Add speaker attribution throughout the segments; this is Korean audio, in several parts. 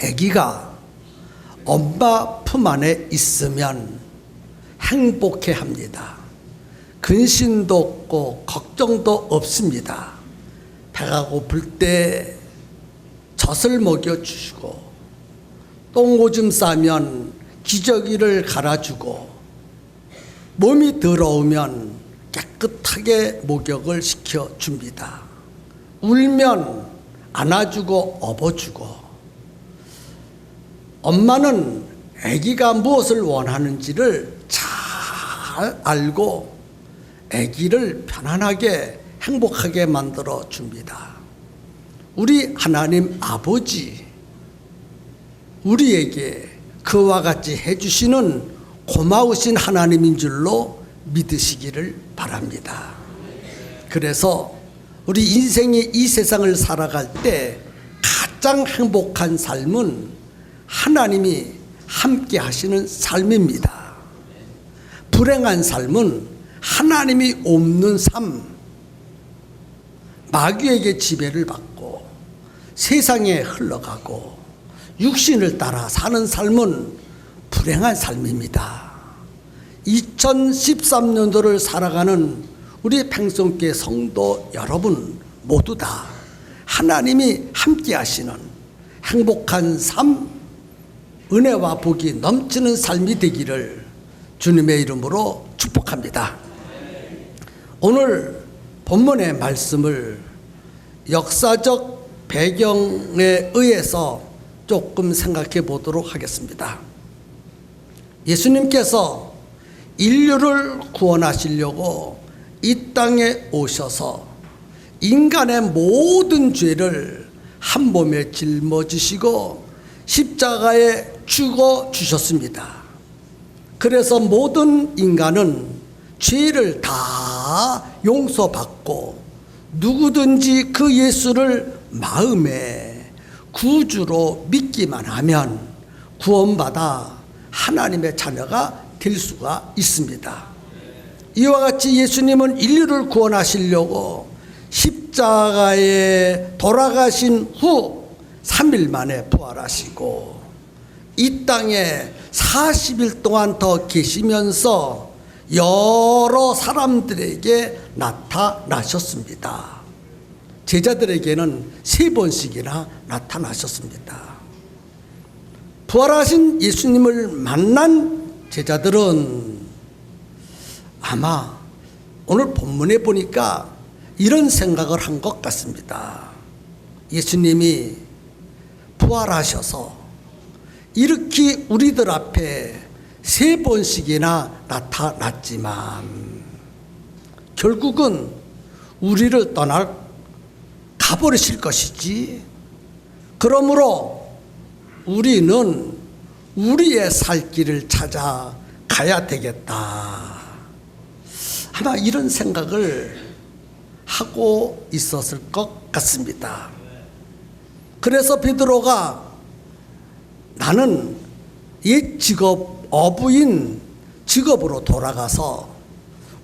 Speaker 1: 아기가 엄마 품 안에 있으면 행복해 합니다. 근심도 없고 걱정도 없습니다. 배가 고플 때 젖을 먹여주시고 똥오줌 싸면 기저귀를 갈아주고 몸이 더러우면 깨끗하게 목욕을 시켜줍니다. 울면 안아주고 업어주고 엄마는 아기가 무엇을 원하는지를 잘 알고 아기를 편안하게 행복하게 만들어 줍니다. 우리 하나님 아버지 우리에게 그와 같이 해주시는 고마우신 하나님인 줄로 믿으시기를 바랍니다. 그래서 우리 인생이 이 세상을 살아갈 때 가장 행복한 삶은 하나님이 함께 하시는 삶입니다. 불행한 삶은 하나님이 없는 삶, 마귀에게 지배를 받고 세상에 흘러가고 육신을 따라 사는 삶은 불행한 삶입니다. 2013년도를 살아가는 우리 팽성교회 성도 여러분 모두 다 하나님이 함께 하시는 행복한 삶, 은혜와 복이 넘치는 삶이 되기를 주님의 이름으로 축복합니다. 오늘 본문의 말씀을 역사적 배경에 의해서 조금 생각해 보도록 하겠습니다. 예수님께서 인류를 구원하시려고 이 땅에 오셔서 인간의 모든 죄를 한 몸에 짊어지시고 십자가에 죽어 주셨습니다. 그래서 모든 인간은 죄를 다 용서받고 누구든지 그 예수를 마음에 구주로 믿기만 하면 구원받아 하나님의 자녀가 될 수가 있습니다. 이와 같이 예수님은 인류를 구원하시려고 십자가에 돌아가신 후 3일 만에 부활하시고 이 땅에 40일 동안 더 계시면서 여러 사람들에게 나타나셨습니다. 제자들에게는 3번씩이나 나타나셨습니다. 부활하신 예수님을 만난 제자들은 아마 오늘 본문에 보니까 이런 생각을 한 것 같습니다. 예수님이 부활하셔서 이렇게 우리들 앞에 3번씩이나 나타났지만 결국은 우리를 가버리실 것이지. 그러므로 우리는 우리의 살 길을 찾아 가야 되겠다. 아마 이런 생각을 하고 있었을 것 같습니다. 그래서 베드로가 나는 옛 직업 어부인 직업으로 돌아가서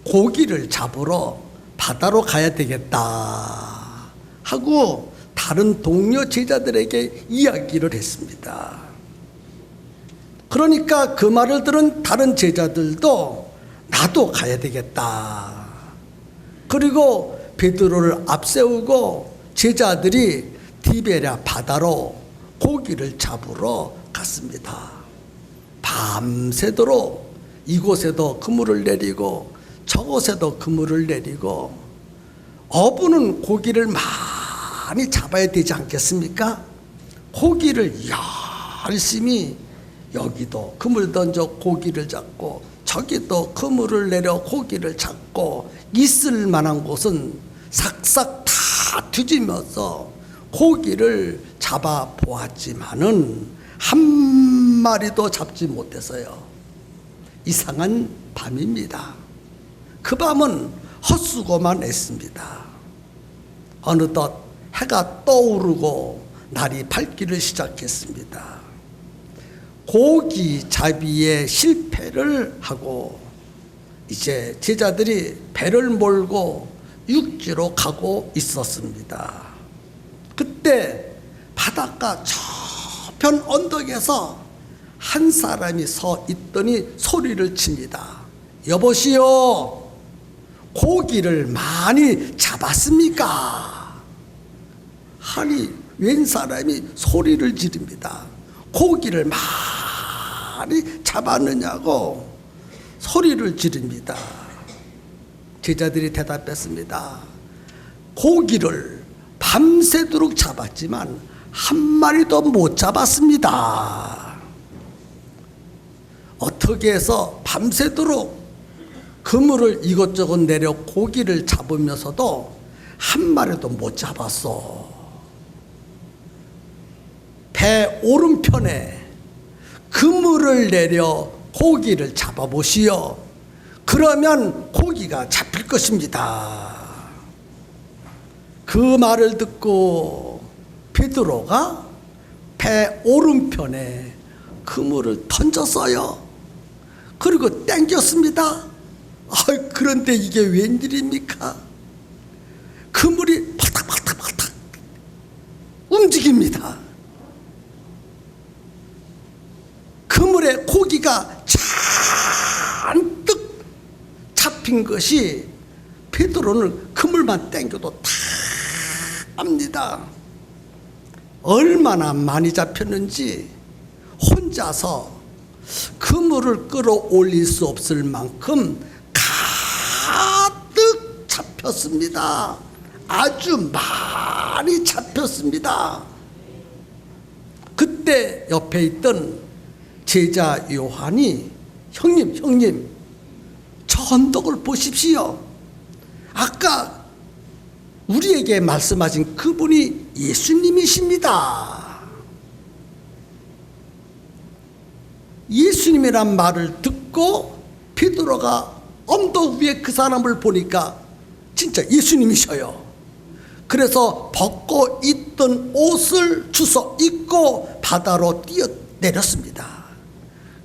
Speaker 1: 고기를 잡으러 바다로 가야 되겠다 하고 다른 동료 제자들에게 이야기를 했습니다. 그러니까 그 말을 들은 다른 제자들도 나도 가야 되겠다. 그리고 베드로를 앞세우고 제자들이 디베랴 바다로 고기를 잡으러 갔습니다. 밤새도록 이곳에도 그물을 내리고 저곳에도 그물을 내리고 어부는 고기를 많이 잡아야 되지 않겠습니까? 고기를 열심히 여기도 그물 던져 고기를 잡고 저기도 그물을 내려 고기를 잡고 있을 만한 곳은 삭삭 다 뒤지면서 고기를 잡아 보았지만은 한 마리도 잡지 못했어요. 이상한 밤입니다. 그 밤은 헛수고만 했습니다. 어느덧 해가 떠오르고 날이 밝기를 시작했습니다. 고기 잡이에 실패를 하고 이제 제자들이 배를 몰고 육지로 가고 있었습니다. 그때 바닷가 저 반대편 언덕에서 한 사람이 서 있더니 소리를 칩니다. 여보시오, 고기를 많이 잡았습니까? 하니 웬 사람이 소리를 지릅니다. 고기를 많이 잡았느냐고 소리를 지릅니다. 제자들이 대답했습니다. 고기를 밤새도록 잡았지만 한 마리도 못 잡았습니다. 어떻게 해서 밤새도록 그물을 이것저것 내려 고기를 잡으면서도 한 마리도 못 잡았어. 배 오른편에 그물을 내려 고기를 잡아보시오. 그러면 고기가 잡힐 것입니다. 그 말을 듣고 베드로가 배 오른편에 그물을 던졌어요. 그리고 땡겼습니다. 그런데 이게 웬일입니까? 그물이 팔딱팔딱팔딱 움직입니다. 그물에 고기가 잔뜩 잡힌 것이 베드로는 그물만 땡겨도 다 압니다. 얼마나 많이 잡혔는지 혼자서 그물을 끌어올릴 수 없을 만큼 가득 잡혔습니다. 아주 많이 잡혔습니다. 그때 옆에 있던 제자 요한이 형님 저 언덕을 보십시오. 아까 우리에게 말씀하신 그분이 예수님이십니다. 예수님이란 말을 듣고 베드로가 언덕 위에 그 사람을 보니까 진짜 예수님이셔요. 그래서 벗고 있던 옷을 주워 입고 바다로 뛰어내렸습니다.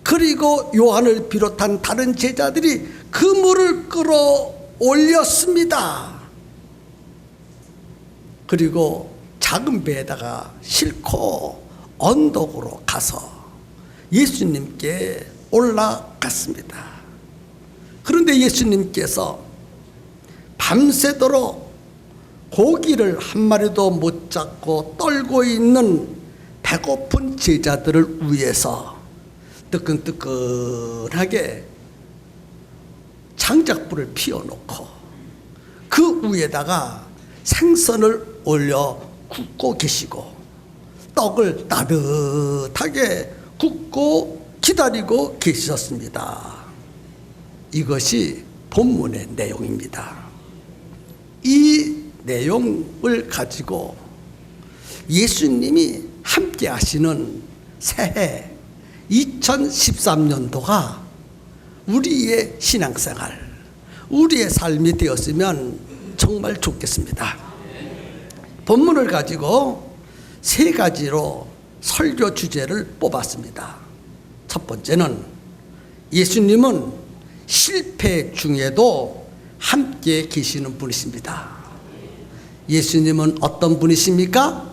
Speaker 1: 그리고 요한을 비롯한 다른 제자들이 그물을 끌어올렸습니다. 그리고 작은 배에다가 싣고 언덕으로 가서 예수님께 올라갔습니다. 그런데 예수님께서 밤새도록 고기를 한 마리도 못 잡고 떨고 있는 배고픈 제자들을 위해서 뜨끈뜨끈하게 장작불을 피워놓고 그 위에다가 생선을 올려 굽고 계시고 떡을 따뜻하게 굽고 기다리고 계셨습니다. 이것이 본문의 내용입니다. 이 내용을 가지고 예수님이 함께 하시는 새해 2013년도가 우리의 신앙생활, 우리의 삶이 되었으면 정말 좋겠습니다. 본문을 가지고 세 가지로 설교 주제를 뽑았습니다. 첫 번째는 예수님은 실패 중에도 함께 계시는 분이십니다. 예수님은 어떤 분이십니까?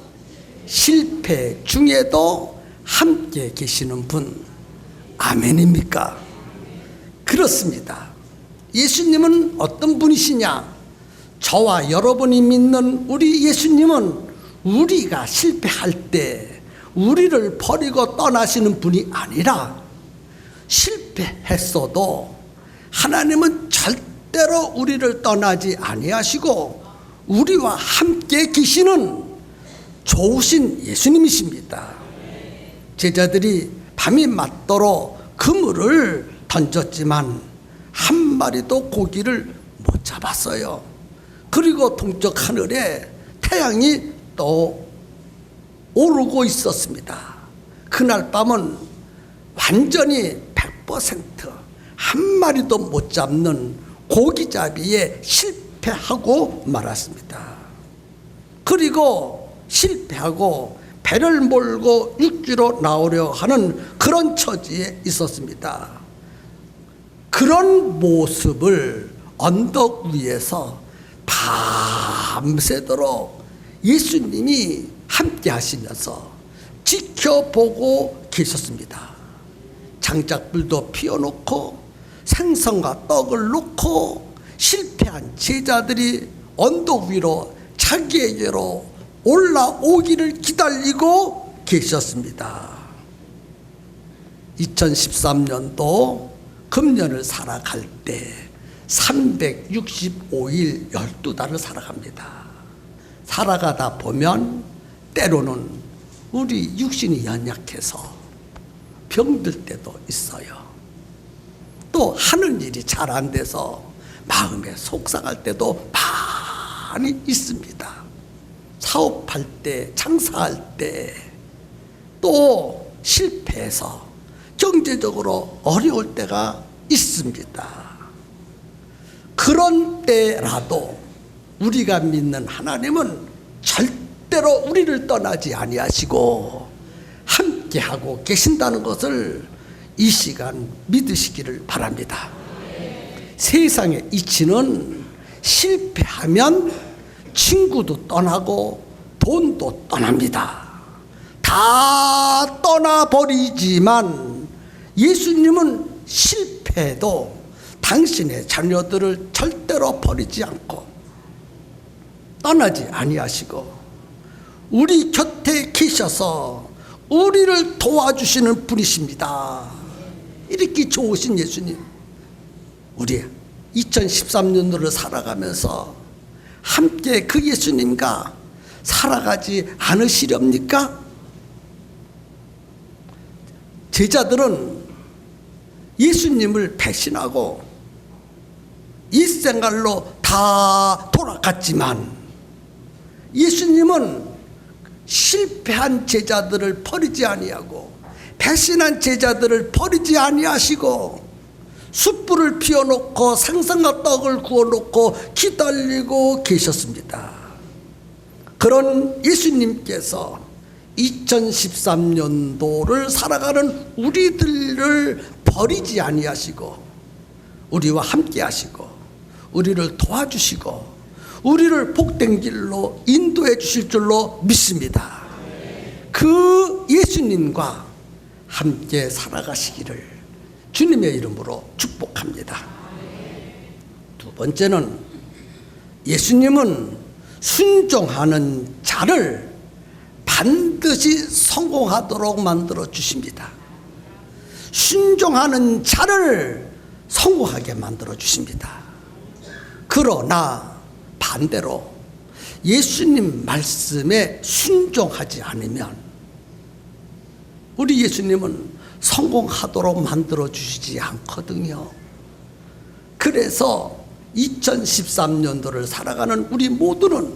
Speaker 1: 실패 중에도 함께 계시는 분. 아멘입니까? 그렇습니다. 예수님은 어떤 분이시냐? 저와 여러분이 믿는 우리 예수님은 우리가 실패할 때 우리를 버리고 떠나시는 분이 아니라 실패했어도 하나님은 절대로 우리를 떠나지 아니하시고 우리와 함께 계시는 좋으신 예수님이십니다. 제자들이 밤이 맞도록 그물을 던졌지만 한 마리도 고기를 못 잡았어요. 그리고 동쪽 하늘에 태양이 또 오르고 있었습니다. 그날 밤은 완전히 100%한 마리도 못 잡는 고기잡이에 실패하고 말았습니다. 그리고 실패하고 배를 몰고 육지로 나오려 하는 그런 처지에 있었습니다. 그런 모습을 언덕 위에서 밤새도록 예수님이 함께 하시면서 지켜보고 계셨습니다. 장작불도 피워놓고 생선과 떡을 놓고 실패한 제자들이 언덕 위로 자기에게로 올라오기를 기다리고 계셨습니다. 2013년도 금년을 살아갈 때 365일 12달을 살아갑니다. 살아가다 보면 때로는 우리 육신이 연약해서 병들 때도 있어요. 또 하는 일이 잘 안 돼서 마음에 속상할 때도 많이 있습니다. 사업할 때, 장사할 때, 또 실패해서 경제적으로 어려울 때가 있습니다. 그런 때라도 우리가 믿는 하나님은 절대로 우리를 떠나지 아니하시고 함께하고 계신다는 것을 이 시간 믿으시기를 바랍니다. 세상의 이치는 실패하면 친구도 떠나고 돈도 떠납니다. 다 떠나버리지만 예수님은 실패해도 당신의 자녀들을 절대로 버리지 않고 떠나지 아니하시고 우리 곁에 계셔서 우리를 도와주시는 분이십니다. 이렇게 좋으신 예수님, 우리 2013년도를 살아가면서 함께 그 예수님과 살아가지 않으시렵니까? 제자들은 예수님을 배신하고 이 생활로 다 돌아갔지만 예수님은 실패한 제자들을 버리지 아니하고 배신한 제자들을 버리지 아니하시고 숯불을 피워놓고 생선과 떡을 구워놓고 기다리고 계셨습니다. 그런 예수님께서 2013년도를 살아가는 우리들을 버리지 아니하시고 우리와 함께 하시고 우리를 도와주시고 우리를 복된 길로 인도해 주실 줄로 믿습니다. 그 예수님과 함께 살아가시기를 주님의 이름으로 축복합니다. 두 번째는 예수님은 순종하는 자를 반드시 성공하도록 만들어 주십니다. 순종하는 자를 성공하게 만들어 주십니다. 그러나 반대로 예수님 말씀에 순종하지 않으면 우리 예수님은 성공하도록 만들어 주시지 않거든요. 그래서 2013년도를 살아가는 우리 모두는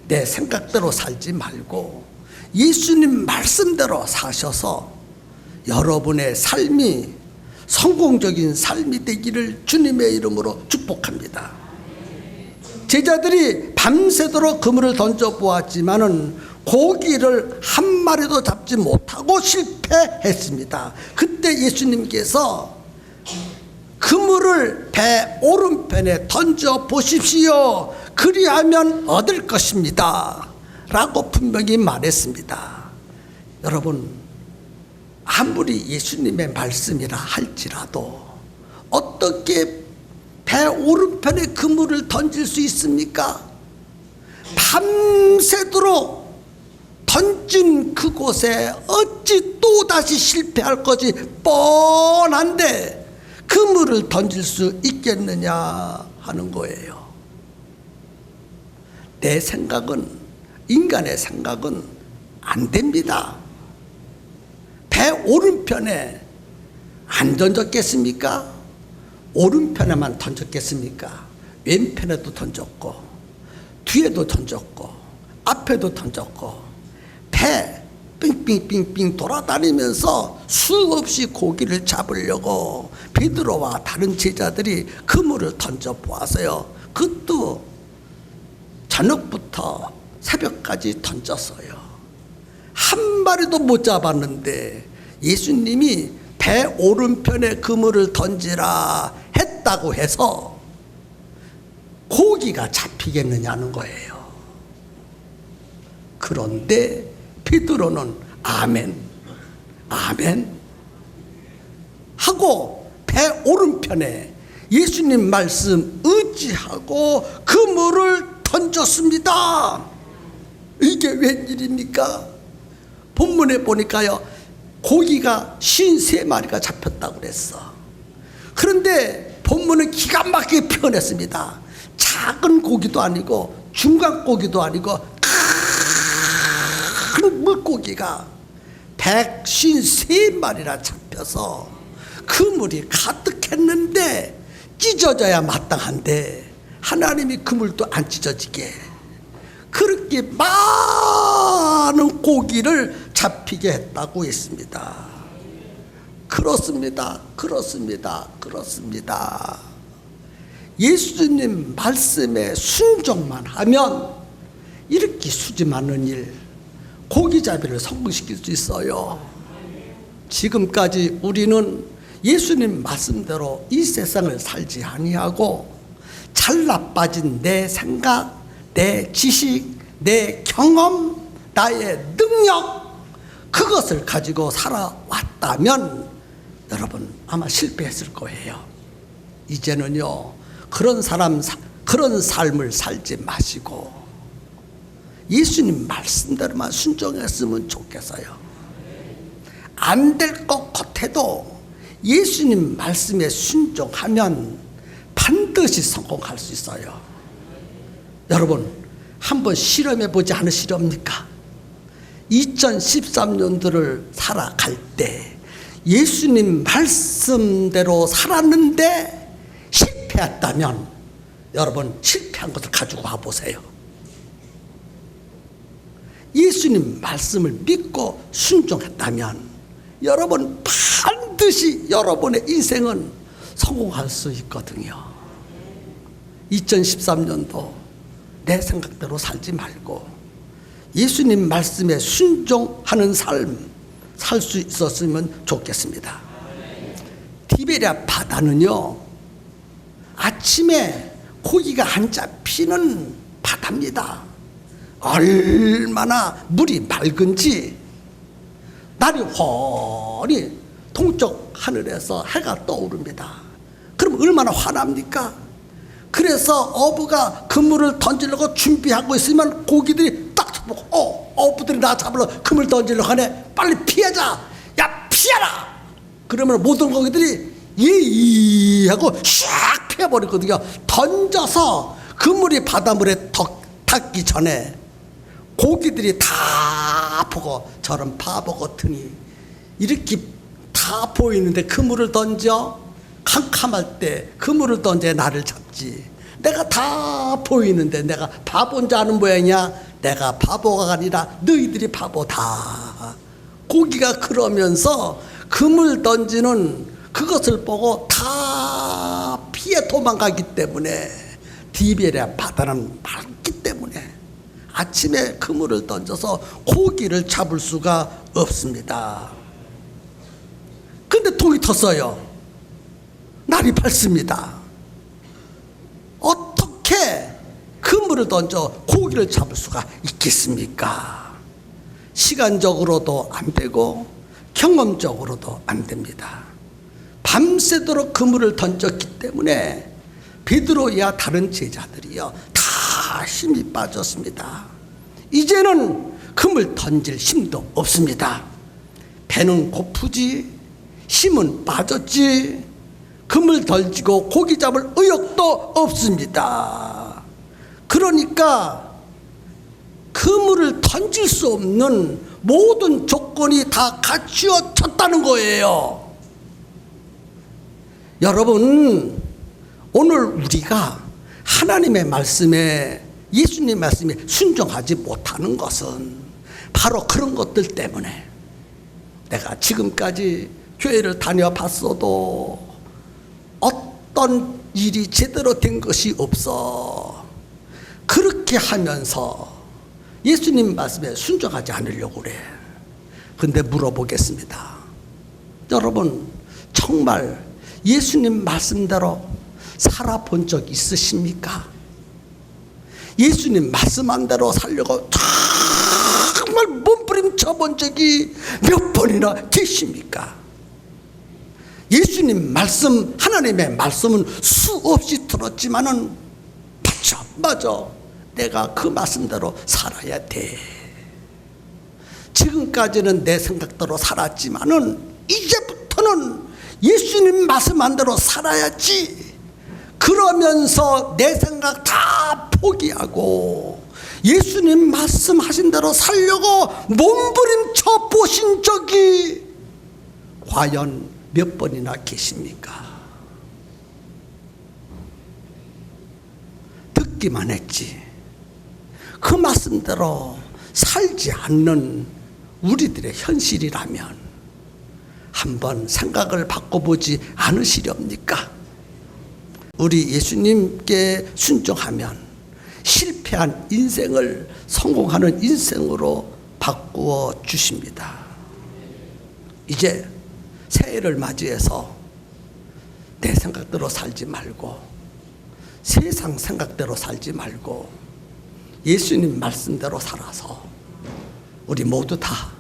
Speaker 1: 내 생각대로 살지 말고 예수님 말씀대로 사셔서 여러분의 삶이 성공적인 삶이 되기를 주님의 이름으로 축복합니다. 제자들이 밤새도록 그물을 던져보았지만은 고기를 한 마리도 잡지 못하고 실패했습니다. 그때 예수님께서 그물을 배 오른편에 던져 보십시오. 그리하면 얻을 것입니다. 라고 분명히 말했습니다. 여러분, 아무리 예수님의 말씀이라 할지라도 어떻게 배 오른편에 그물을 던질 수 있습니까? 밤새도록 던진 그곳에 어찌 또다시 실패할 것이 뻔한데 그물을 던질 수 있겠느냐 하는 거예요. 내 생각은, 인간의 생각은 안 됩니다. 배 오른편에 안 던졌겠습니까? 오른편에만 던졌겠습니까? 왼편에도 던졌고 뒤에도 던졌고 앞에도 던졌고 배 빙빙빙빙 돌아다니면서 수없이 고기를 잡으려고 베드로와 다른 제자들이 그물을 던져보았어요. 그것도 저녁부터 새벽까지 던졌어요. 한 마리도 못 잡았는데 예수님이 배 오른편에 그물을 던지라 했다고 해서 고기가 잡히겠느냐는 거예요. 그런데 베드로는 아멘, 아멘 하고 배 오른편에 예수님 말씀 의지하고 그물을 던졌습니다. 이게 웬일입니까? 본문에 보니까요, 고기가 53마리가 잡혔다고 그랬어. 그런데 본문은 기가 막히게 표현했습니다. 작은 고기도 아니고 중간 고기도 아니고 큰 물고기가 153마리나 잡혀서 그물이 가득했는데 찢어져야 마땅한데 하나님이 그물도 안 찢어지게 그렇게 많은 고기를 잡히게 했다고 했습니다. 그렇습니다. 그렇습니다. 그렇습니다. 예수님 말씀에 순종만 하면 이렇게 수지 많은 일, 고기잡이를 성공시킬 수 있어요. 지금까지 우리는 예수님 말씀대로 이 세상을 살지 아니하고 잘나빠진 내 생각, 내 지식, 내 경험, 나의 능력, 그것을 가지고 살아왔다면 여러분 아마 실패했을 거예요. 이제는요, 그런 삶을 살지 마시고 예수님 말씀대로만 순종했으면 좋겠어요. 안 될 것 같아도 예수님 말씀에 순종하면 반드시 성공할 수 있어요. 여러분 한번 실험해 보지 않으시렵니까? 2013년도를 살아갈 때 예수님 말씀대로 살았는데 실패했다면 여러분 실패한 것을 가지고 와보세요. 예수님 말씀을 믿고 순종했다면 여러분 반드시 여러분의 인생은 성공할 수 있거든요. 2013년도 내 생각대로 살지 말고 예수님 말씀에 순종하는 삶 살 수 있었으면 좋겠습니다. 티베리아 바다는요, 아침에 고기가 안 잡히는 바다입니다. 얼마나 물이 맑은지 날이 훤히 동쪽 하늘에서 해가 떠오릅니다. 그럼 얼마나 환합니까? 그래서 어부가 그물을 던지려고 준비하고 있으면 고기들이 딱 보고 어부들이 나 잡으러 그물 던지려고 하네. 빨리 피하자. 야 피하라. 그러면 모든 고기들이 예이 하고 샥 피해버리거든요. 던져서 그물이 바닷물에 닿기 전에 고기들이 다 보고 저런 바보 같으니 이렇게 다 보이는데 그물을 던져? 캄캄할 때 그물을 던져 나를 잡지. 내가 다 보이는데 내가 바보인 줄 아는 모양이야. 내가 바보가 아니라 너희들이 바보다. 고기가 그러면서 그물 던지는 그것을 보고 다 피해 도망가기 때문에 티베리아 바다는 맑기 때문에 아침에 그물을 던져서 고기를 잡을 수가 없습니다. 근데 동이 텄어요. 날이 밝습니다. 어떻게 그물을 던져 고기를 잡을 수가 있겠습니까? 시간적으로도 안 되고 경험적으로도 안 됩니다. 밤새도록 그물을 던졌기 때문에 베드로야 다른 제자들이요 다 힘이 빠졌습니다. 이제는 그물 던질 힘도 없습니다. 배는 고프지, 힘은 빠졌지, 그물 던지고 고기 잡을 의욕도 없습니다. 그러니까 그물을 던질 수 없는 모든 조건이 다 갖추어졌다는 거예요. 여러분, 오늘 우리가 하나님의 말씀에, 예수님 말씀에 순종하지 못하는 것은 바로 그런 것들 때문에 내가 지금까지 교회를 다녀봤어도 어떤 일이 제대로 된 것이 없어. 그렇게 하면서 예수님 말씀에 순종하지 않으려고 그래. 근데 물어보겠습니다. 여러분, 정말 예수님 말씀대로 살아본 적 있으십니까? 예수님 말씀한 대로 살려고 정말 몸부림쳐 본 적이 몇 번이나 계십니까? 예수님 말씀, 하나님의 말씀은 수없이 들었지만은 맞아 내가 그 말씀대로 살아야 돼. 지금까지는 내 생각대로 살았지만은 이제부터는 예수님 말씀한 대로 살아야지. 그러면서 내 생각 다 포기하고 예수님 말씀하신 대로 살려고 몸부림쳐 보신 적이 과연 몇 번이나 계십니까? 듣기만 했지 그 말씀대로 살지 않는 우리들의 현실이라면 한번 생각을 바꿔보지 않으시렵니까? 우리 예수님께 순종하면 실패한 인생을 성공하는 인생으로 바꾸어 주십니다. 이제 새해를 맞이해서 내 생각대로 살지 말고 세상 생각대로 살지 말고 예수님 말씀대로 살아서 우리 모두 다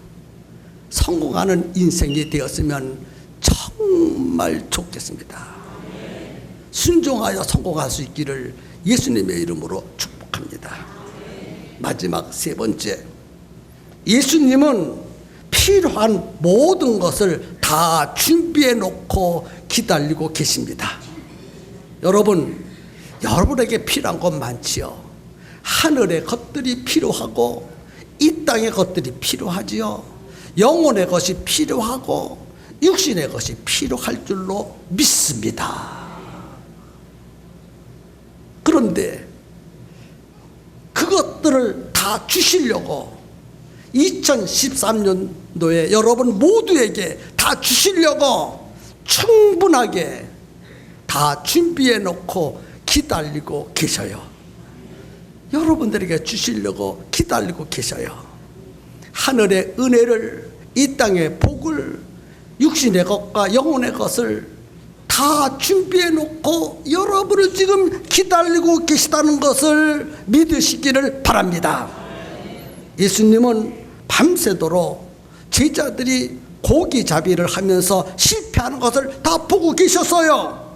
Speaker 1: 성공하는 인생이 되었으면 정말 좋겠습니다. 순종하여 성공할 수 있기를 예수님의 이름으로 축복합니다. 마지막 세 번째, 예수님은 필요한 모든 것을 다 준비해 놓고 기다리고 계십니다. 여러분에게 필요한 것 많지요. 하늘의 것들이 필요하고 이 땅의 것들이 필요하지요. 영혼의 것이 필요하고 육신의 것이 필요할 줄로 믿습니다. 그런데 그것들을 다 주시려고 2013년도에 여러분 모두에게 다 주시려고 충분하게 다 준비해 놓고 기다리고 계셔요. 여러분들에게 주시려고 기다리고 계셔요. 하늘의 은혜를, 이 땅의 복을, 육신의 것과 영혼의 것을 다 준비해 놓고 여러분을 지금 기다리고 계시다는 것을 믿으시기를 바랍니다. 예수님은 밤새도록 제자들이 고기잡이를 하면서 실패하는 것을 다 보고 계셨어요.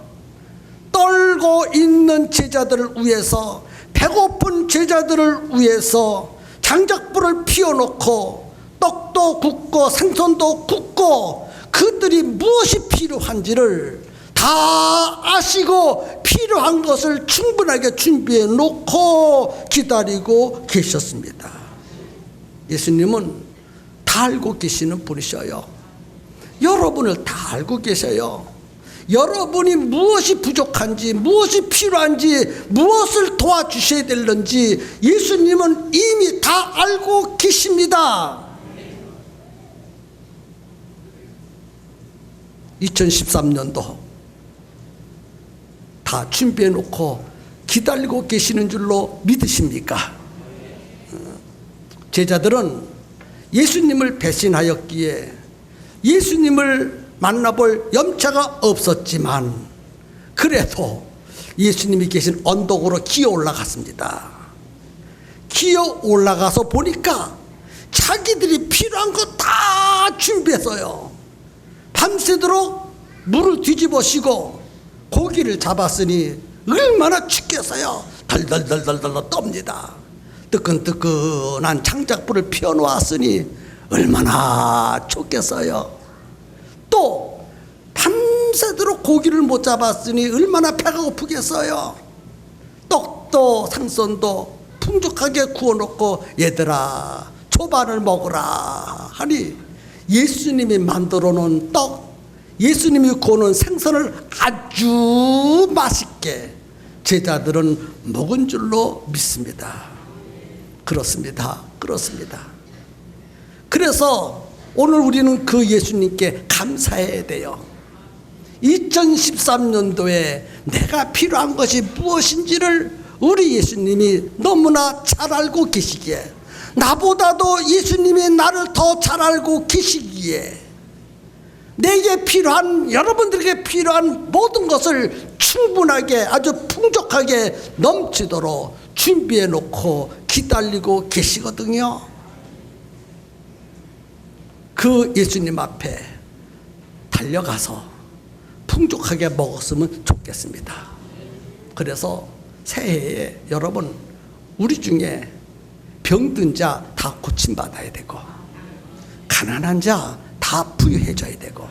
Speaker 1: 떨고 있는 제자들을 위해서, 배고픈 제자들을 위해서 장작불을 피워놓고 떡도 굽고 생선도 굽고 그들이 무엇이 필요한지를 다 아시고 필요한 것을 충분하게 준비해 놓고 기다리고 계셨습니다. 예수님은 다 알고 계시는 분이셔요. 여러분을 다 알고 계셔요. 여러분이 무엇이 부족한지, 무엇이 필요한지, 무엇을 도와주셔야 되는지 예수님은 이미 다 알고 계십니다. 2013년도 다 준비해 놓고 기다리고 계시는 줄로 믿으십니까? 제자들은 예수님을 배신하였기에 예수님을 만나볼 염차가 없었지만 그래도 예수님이 계신 언덕으로 기어 올라갔습니다. 기어 올라가서 보니까 자기들이 필요한 거 다 준비했어요. 밤새도록 물을 뒤집어쓰고 고기를 잡았으니 얼마나 춥겠어요. 덜덜덜덜덜 떱니다. 뜨끈뜨끈한 장작불을 피워놓았으니 얼마나 춥겠어요. 또 밤새도록 고기를 못 잡았으니 얼마나 배가 고프겠어요. 떡도 생선도 풍족하게 구워놓고 얘들아 초반을 먹으라 하니 예수님이 만들어 놓은 떡, 예수님이 구워놓은 생선을 아주 맛있게 제자들은 먹은 줄로 믿습니다. 그렇습니다. 그래서 오늘 우리는 그 예수님께 감사해야 돼요. 2013년도에 내가 필요한 것이 무엇인지를 우리 예수님이 너무나 잘 알고 계시기에, 나보다도 예수님이 나를 더 잘 알고 계시기에 내게 필요한, 여러분들에게 필요한 모든 것을 충분하게 아주 풍족하게 넘치도록 준비해 놓고 기다리고 계시거든요. 그 예수님 앞에 달려가서 풍족하게 먹었으면 좋겠습니다. 그래서 새해에 여러분, 우리 중에 병든 자 다 고침받아야 되고, 가난한 자 다 부유해져야 되고,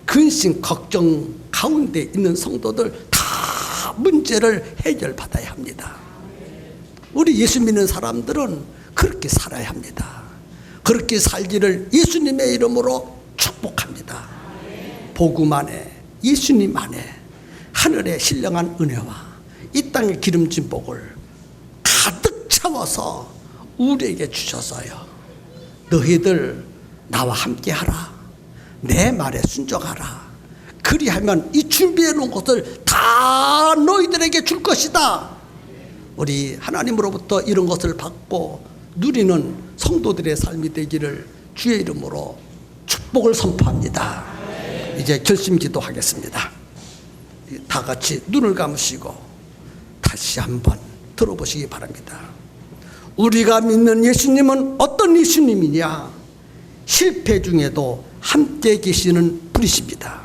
Speaker 1: 근심 걱정 가운데 있는 성도들 다 문제를 해결받아야 합니다. 우리 예수 믿는 사람들은 그렇게 살아야 합니다. 그렇게 살기를 예수님의 이름으로 축복합니다. 복음 안에, 예수님 안에 하늘의 신령한 은혜와 이 땅의 기름진 복을 가득 채워서 우리에게 주셔서요, 너희들 나와 함께 하라, 내 말에 순종하라, 그리하면 이 준비해 놓은 것을 다 너희들에게 줄 것이다. 우리 하나님으로부터 이런 것을 받고 누리는 성도들의 삶이 되기를 주의 이름으로 축복을 선포합니다. 이제 결심 기도하겠습니다. 다 같이 눈을 감으시고 다시 한번 들어보시기 바랍니다. 우리가 믿는 예수님은 어떤 예수님이냐? 실패 중에도 함께 계시는 분이십니다.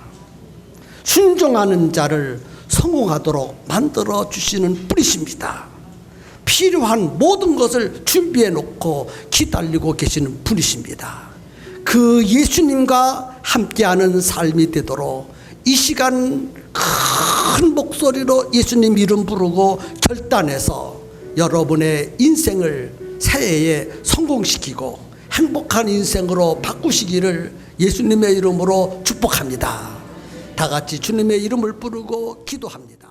Speaker 1: 순종하는 자를 성공하도록 만들어 주시는 분이십니다. 필요한 모든 것을 준비해 놓고 기다리고 계시는 분이십니다. 그 예수님과 함께하는 삶이 되도록 이 시간 큰 목소리로 예수님 이름 부르고 결단해서 여러분의 인생을 새해에 성공시키고 행복한 인생으로 바꾸시기를 예수님의 이름으로 축복합니다. 다 같이 주님의 이름을 부르고 기도합니다.